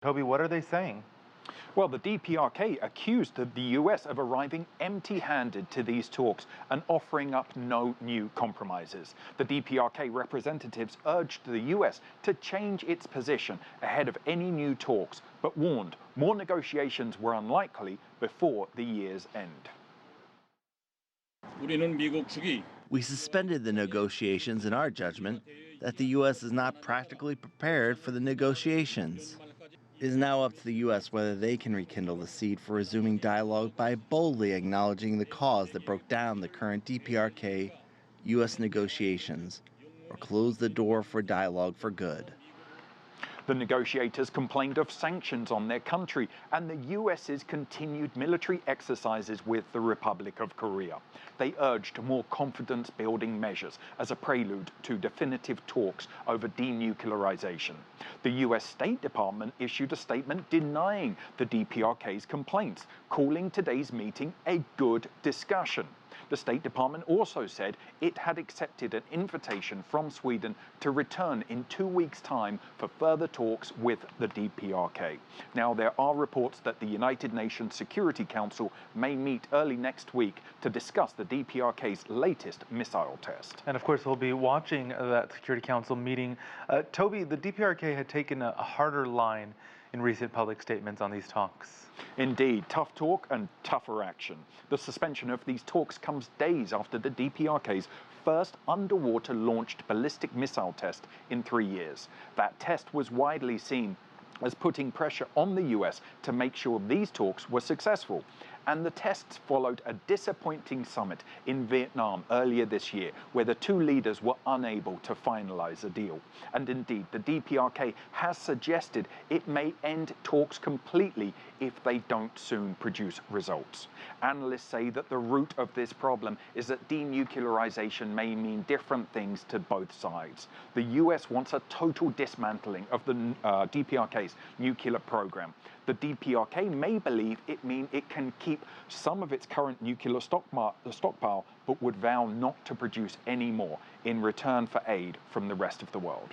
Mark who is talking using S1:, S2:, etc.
S1: Toby, what are they saying?
S2: Well, the DPRK accused the US of arriving empty-handed to these talks and offering up no new compromises. The DPRK representatives urged the US to change its position ahead of any new talks, but warned more negotiations were unlikely before the year's end.
S3: We suspended the negotiations in our judgment that the U.S. is not practically prepared for the negotiations. It is now up to the U.S. whether they can rekindle the seed for resuming dialogue by boldly acknowledging the cause that broke down the current DPRK-U.S. negotiations, or close the door for dialogue for good.
S2: The negotiators complained of sanctions on their country and the US's continued military exercises with the Republic of Korea. They urged more confidence-building measures as a prelude to definitive talks over denuclearization. The US State Department issued a statement denying the DPRK's complaints, calling today's meeting a good discussion. The State Department also said it had accepted an invitation from Sweden to return in 2 weeks' time for further talks with the DPRK. Now, there are reports that the United Nations Security Council may meet early next week to discuss the DPRK's latest missile test.
S1: And of course, we'll be watching that Security Council meeting. Toby, the DPRK had taken a harder line in recent public statements on these talks.
S2: Indeed, tough talk and tougher action. The suspension of these talks comes days after the DPRK's first underwater launched ballistic missile test in 3 years. That test was widely seen as putting pressure on the US to make sure these talks were successful. And the tests followed a disappointing summit in Vietnam earlier this year, where the two leaders were unable to finalize a deal. And indeed, the DPRK has suggested it may end talks completely if they don't soon produce results. Analysts say that the root of this problem is that denuclearization may mean different things to both sides. The US wants a total dismantling of the DPRK's nuclear program. The DPRK may believe it can keep some of its current nuclear stockpile, but would vow not to produce any more in return for aid from the rest of the world.